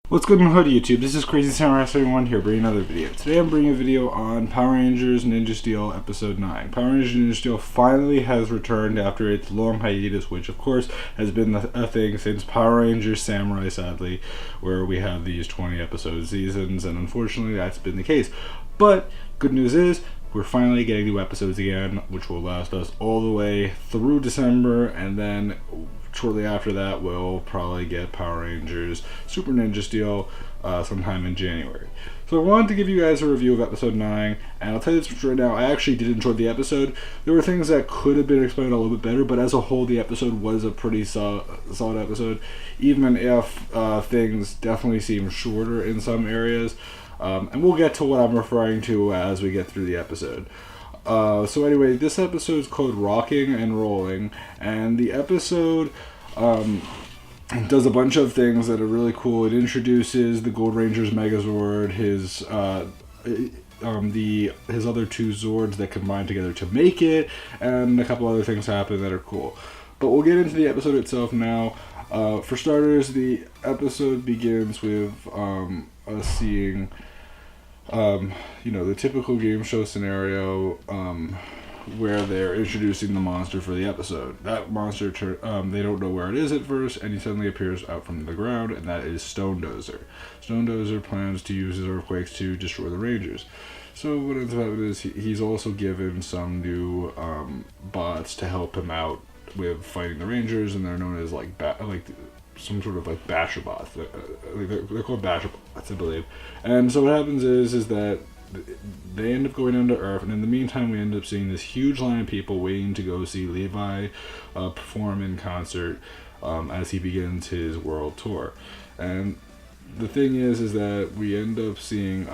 What's good in the hood, YouTube? This is Crazy Samurai 71 here, bringing another video. Today I'm bringing a video on Power Rangers Ninja Steel Episode 9. Power Rangers Ninja Steel finally has returned after its long hiatus, which of course has been a thing since Power Rangers Samurai, sadly, where we have these 20 episode seasons, and unfortunately that's been the case. But good news is, we're finally getting new episodes again, which will last us all the way through December, and then shortly after that we'll probably get Power Rangers Super Ninja Steel sometime in January. So I wanted to give you guys a review of episode 9, and I'll tell you this right now, I actually did enjoy the episode. There were things that could have been explained a little bit better, but as a whole the episode was a pretty solid episode, even if things definitely seem shorter in some areas. And we'll get to what I'm referring to as we get through the episode. So anyway, this episode is called Rocking and Rolling, and the episode does a bunch of things that are really cool. It introduces the Gold Ranger's Megazord, his other two Zords that combine together to make it, and a couple other things happen that are cool. But we'll get into the episode itself now. For starters, the episode begins with us seeing the typical game show scenario where they're introducing the monster for the episode. That monster, they don't know where it is at first, and he suddenly appears out from the ground, and that is Stone Dozer. Stone Dozer plans to use his earthquakes to destroy the Rangers. So what ends up happening is he's also given some new bots to help him out with fighting the Rangers, and they're known as some sort of basher bots. They're called basher bots, I believe. And so what happens is that they end up going down to Earth, and in the meantime we end up seeing this huge line of people waiting to go see Levi perform in concert as he begins his world tour. And the thing is that we end up seeing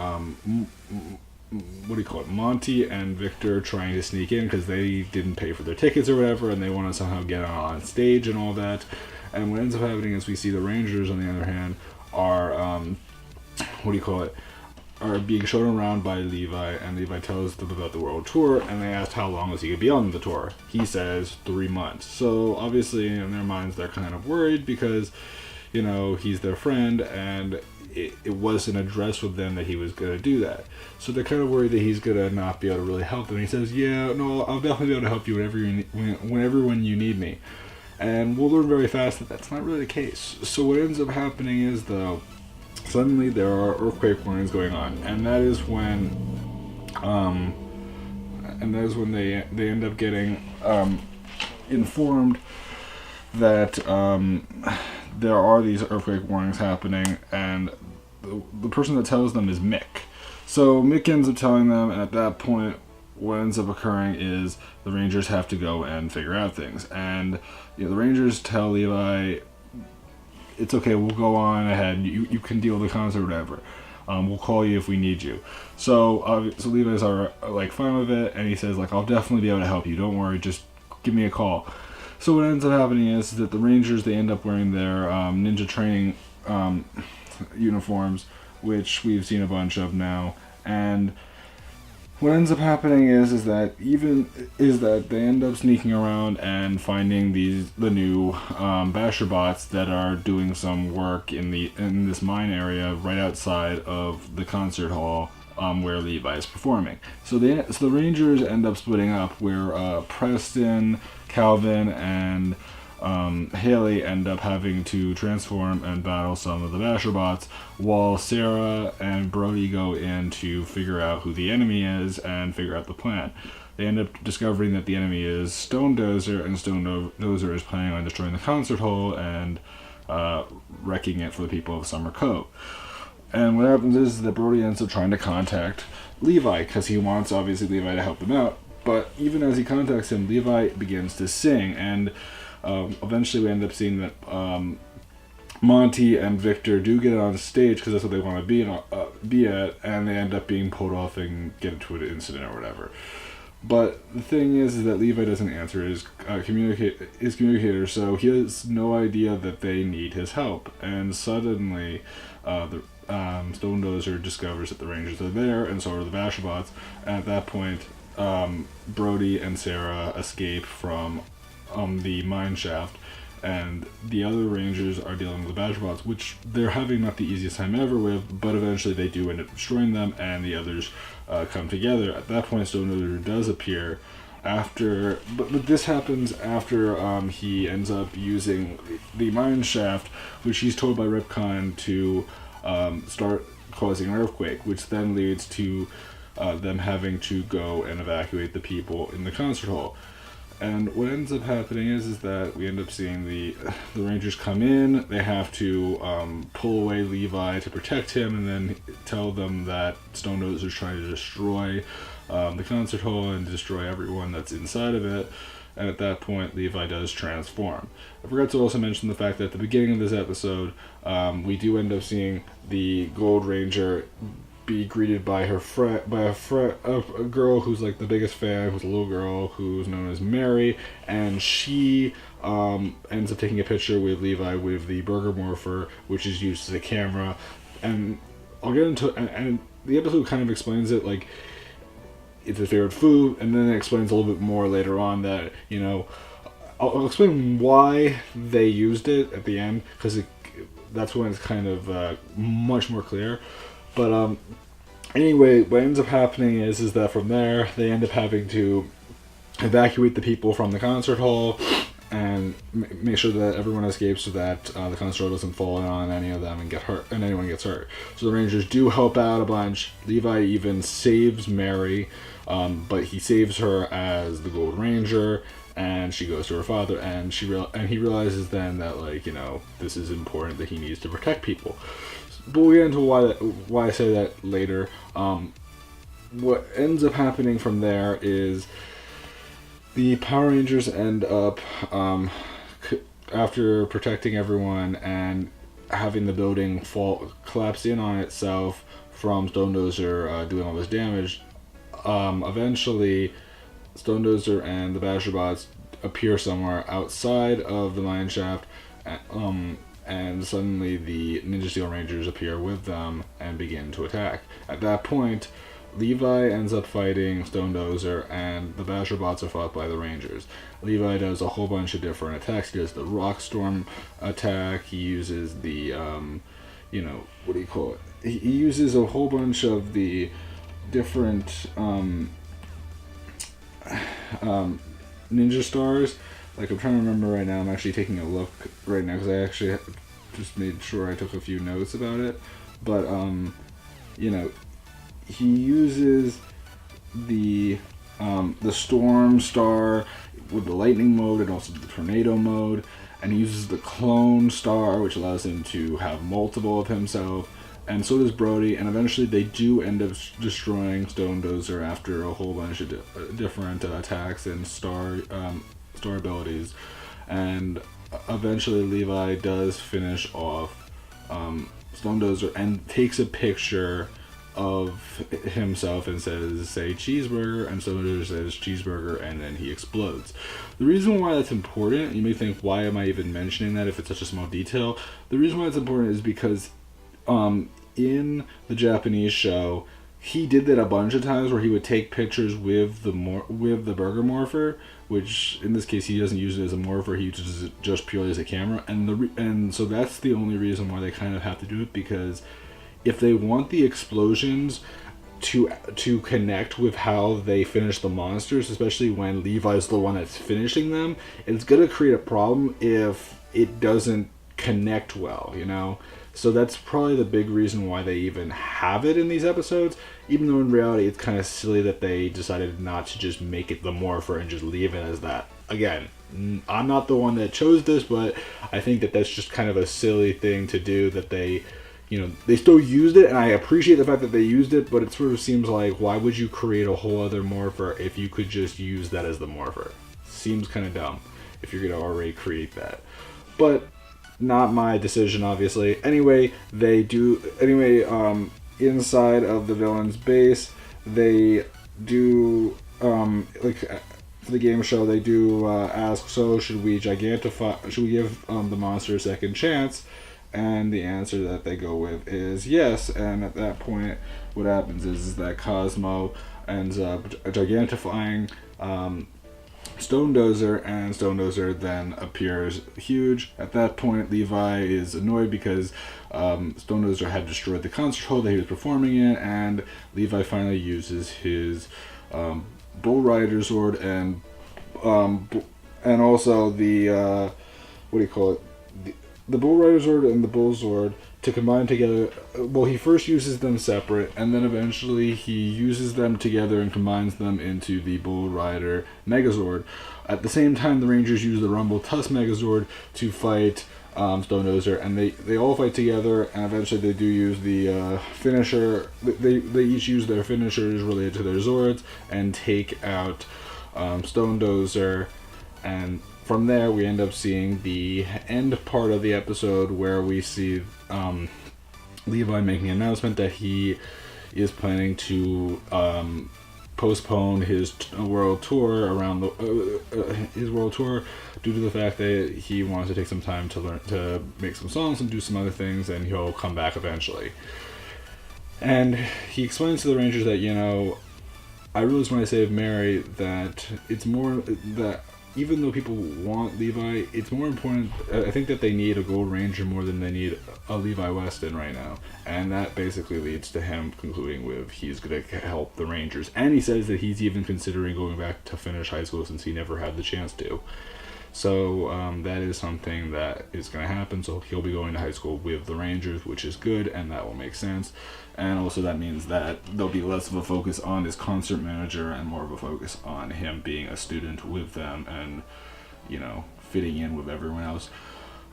Monty and Victor trying to sneak in because they didn't pay for their tickets or whatever, and they want to somehow get on stage and all that. And what ends up happening is we see the Rangers, on the other hand, are are being shown around by Levi, and Levi tells them about the world tour, and they ask how long is he going to be on the tour. He says 3 months. So obviously in their minds they're kind of worried because, he's their friend, and it wasn't addressed with them that he was going to do that. So they're kind of worried that he's going to not be able to really help them. He says, yeah, no, I'll definitely be able to help you whenever when you need me. And we'll learn very fast that that's not really the case. So what ends up happening is, though, suddenly there are earthquake warnings going on, and that is when they end up getting informed that there are these earthquake warnings happening, and the person that tells them is Mick. So Mick ends up telling them, and at that point what ends up occurring is the Rangers have to go and figure out things. And the Rangers tell Levi, it's okay, we'll go on ahead, you can deal with the concert or whatever. We'll call you if we need you. So Levi's fine with it, and he says, I'll definitely be able to help you, don't worry, just give me a call. So what ends up happening is that the Rangers, they end up wearing their ninja training uniforms, which we've seen a bunch of now, and what ends up happening is that they end up sneaking around and finding the new basher bots that are doing some work in this mine area right outside of the concert hall where Levi is performing. So the Rangers end up splitting up, where Preston, Calvin, and Haley end up having to transform and battle some of the basher bots, while Sarah and Brody go in to figure out who the enemy is and figure out the plan. They end up discovering that the enemy is Stone Dozer, and Stone Dozer is planning on destroying the concert hall and wrecking it for the people of Summer Cove. And what happens is that Brody ends up trying to contact Levi, because he wants, obviously, Levi to help him out. But even as he contacts him, Levi begins to sing, and eventually we end up seeing that Monty and Victor do get on stage because that's what they want to be at, and they end up being pulled off and get into an incident or whatever. But the thing is that Levi doesn't answer his communicator, so he has no idea that they need his help. And suddenly, Stone Dozer discovers that the Rangers are there, and so are the Basher Bots. And at that point, Brody and Sarah escape from the mine shaft, and the other Rangers are dealing with the Badger Bots, which they're having not the easiest time ever with, but eventually they do end up destroying them, and the others come together. At that point, Stone Dozer does appear. But this happens after he ends up using the mine shaft, which he's told by Ripcon to start causing an earthquake, which then leads to them having to go and evacuate the people in the concert hall. And what ends up happening is that we end up seeing the Rangers come in. They have to pull away Levi to protect him, and then tell them that Stone Dozer is trying to destroy the concert hall and destroy everyone that's inside of it. And at that point, Levi does transform. I forgot to also mention the fact that at the beginning of this episode, we do end up seeing the Gold Ranger be greeted by a girl who's like the biggest fan, who's a little girl who's known as Mary, and she ends up taking a picture with Levi with the Burger Morpher, which is used as a camera. And I'll get into and the episode kind of explains it, like it's his favorite food, and then it explains a little bit more later on that, you know, I'll explain why they used it at the end, because that's when it's kind of much more clear. But anyway, what ends up happening is that from there, they end up having to evacuate the people from the concert hall and make sure that everyone escapes, so that the concert hall doesn't fall in on any of them and get hurt, and anyone gets hurt. So the Rangers do help out a bunch. Levi even saves Mary, but he saves her as the Gold Ranger, and she goes to her father, and he realizes then that, like, you know, this is important, that he needs to protect people. But we'll get into why I say that later. What ends up happening from there is the Power Rangers end up, after protecting everyone and having the building collapse in on itself from Stone Dozer doing all this damage, eventually Stone Dozer and the Badger Bots appear somewhere outside of the mine shaft, and suddenly the Ninja Steel Rangers appear with them and begin to attack. At that point, Levi ends up fighting Stone Dozer, and the Badger Bots are fought by the Rangers. Levi does a whole bunch of different attacks. He does the Rock Storm attack. He uses the, what do you call it? He uses a whole bunch of the different ninja stars. Like, I'm trying to remember right now. I'm actually taking a look right now because I actually just made sure I took a few notes about it. But, he uses the Storm Star with the Lightning mode and also the Tornado mode. And he uses the Clone Star, which allows him to have multiple of himself. And so does Brody, and eventually they do end up destroying Stone Dozer after a whole bunch of different attacks and star abilities. And eventually Levi does finish off Stone Dozer and takes a picture of himself and says, say, cheeseburger, and Stone Dozer says cheeseburger, and then he explodes. The reason why that's important, you may think, why am I even mentioning that if it's such a small detail? The reason why it's important is because in the Japanese show, he did that a bunch of times where he would take pictures with the Burger Morpher, which in this case he doesn't use it as a morpher, he uses it just purely as a camera, and so that's the only reason why they kind of have to do it, because if they want the explosions to connect with how they finish the monsters, especially when Levi's the one that's finishing them, it's gonna create a problem if it doesn't connect well, you know? So that's probably the big reason why they even have it in these episodes, even though in reality it's kind of silly that they decided not to just make it the morpher and just leave it as that. Again, I'm not the one that chose this, but I think that that's just kind of a silly thing to do, that they still used it, and I appreciate the fact that they used it, but it sort of seems like, why would you create a whole other morpher if you could just use that as the morpher? Seems kind of dumb if you're going to already create that. But not my decision, obviously. Anyway, inside of the villain's base, they do, for the game show, they do ask, so should we give the monster a second chance? And the answer that they go with is yes. And at that point, what happens is that Cosmo ends up gigantifying Stone Dozer, and Stone Dozer then appears huge. At that point, Levi is annoyed because Stone Dozer had destroyed the concert hall that he was performing in, and Levi finally uses his Bull Rider Sword and also the what do you call it? The Bull Rider Sword and the Bull Sword to combine together. Well, he first uses them separate, and then eventually he uses them together and combines them into the Bull Rider Megazord. At the same time, the Rangers use the Rumble Tusk Megazord to fight Stone Dozer, and they all fight together, and eventually they do use the finisher. They each use their finishers related to their Zords and take out Stone Dozer, and from there, we end up seeing the end part of the episode where we see Levi making an announcement that he is planning to postpone his world tour around his world tour due to the fact that he wants to take some time to learn to make some songs and do some other things, and he'll come back eventually. And he explains to the Rangers that, I realized when I saved Mary that it's more that even though people want Levi, it's more important. I think that they need a Gold Ranger more than they need a Levi Weston right now. And that basically leads to him concluding with he's going to help the Rangers. And he says that he's even considering going back to finish high school since he never had the chance to. So that is something that is going to happen. So he'll be going to high school with the Rangers, which is good, and that will make sense. And also that means that there'll be less of a focus on his concert manager and more of a focus on him being a student with them and, fitting in with everyone else.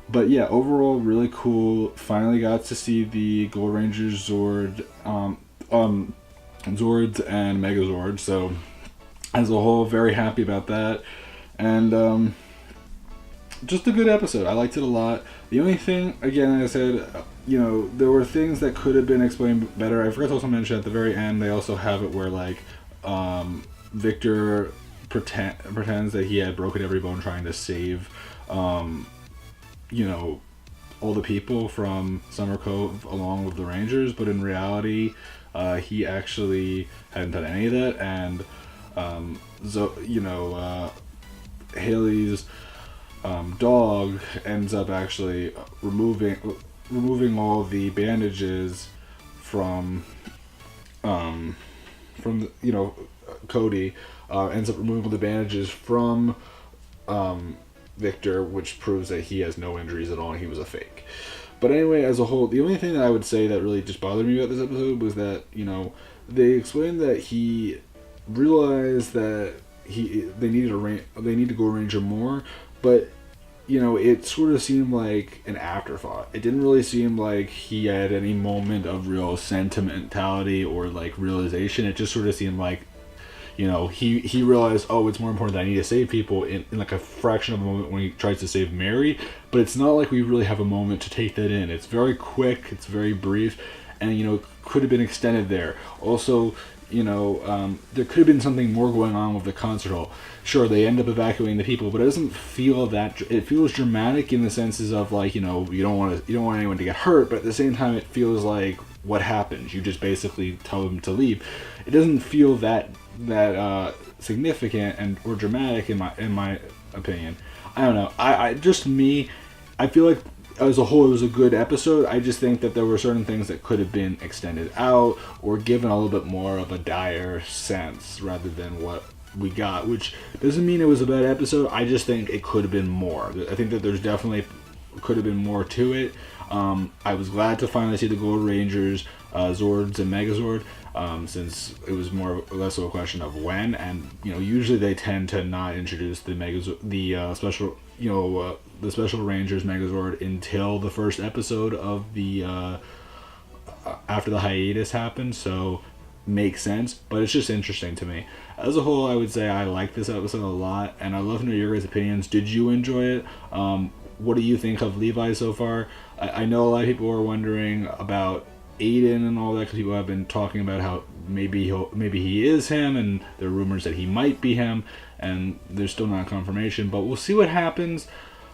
But yeah, overall, really cool. Finally got to see the Gold Rangers Zords and Megazord. So as a whole, very happy about that. And just a good episode. I liked it a lot. The only thing, again, like I said, there were things that could have been explained better. I forgot to also mention at the very end, they also have it where, Victor pretends that he had broken every bone trying to save, all the people from Summer Cove along with the Rangers, but in reality, he actually hadn't done any of that, and, Haley's dog ends up actually removing all the bandages from Cody ends up removing the bandages from Victor, which proves that he has no injuries at all and he was a fake. But anyway, as a whole, the only thing that I would say that really just bothered me about this episode was that they explained that he realized that they need to go Ranger more, but it sort of seemed like an afterthought. It didn't really seem like he had any moment of real sentimentality or realization. It just sort of seemed like he realized, it's more important that I need to save people in a fraction of a moment when he tries to save Mary, but it's not like we really have a moment to take that in. It's very quick, it's very brief, and it could have been extended there. Also, there could have been something more going on with the concert hall. Sure, they end up evacuating the people, but it doesn't feel that. It feels dramatic in the senses of you don't want anyone to get hurt, but at the same time, it feels like what happens. You just basically tell them to leave. It doesn't feel that significant or dramatic in my opinion. I don't know. I feel like as a whole, it was a good episode. I just think that there were certain things that could have been extended out or given a little bit more of a dire sense rather than what we got, which doesn't mean it was a bad episode. I just think it could have been more. I think that there's definitely could have been more to it. I was glad to finally see the Gold Rangers, Zords and Megazord, since it was more or less of a question of when, and usually they tend to not introduce the special Rangers Megazord until the first episode of the after the hiatus happens, so makes sense, but it's just interesting to me. As a whole, I would say I like this episode a lot, and I'd love to know your guys' opinions. Did you enjoy it? What do you think of Levi so far? I know a lot of people are wondering about Aiden and all that, because people have been talking about how maybe he is him, and there are rumors that he might be him, and there's still not confirmation, but we'll see what happens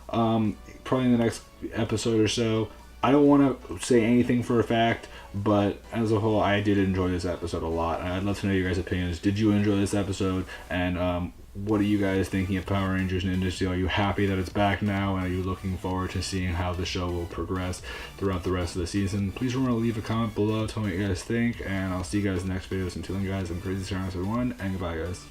probably in the next episode or so. I don't want to say anything for a fact, but as a whole, I did enjoy this episode a lot, and I'd love to know your guys' opinions. Did you enjoy this episode? And what are you guys thinking of Power Rangers Ninja Steel? Are you happy that it's back now, and are you looking forward to seeing how the show will progress throughout the rest of the season? Please remember to leave a comment below, tell me what you guys think, and I'll see you guys in the next videos. Until then, guys, I'm Crazy Sarah, everyone, and goodbye, guys.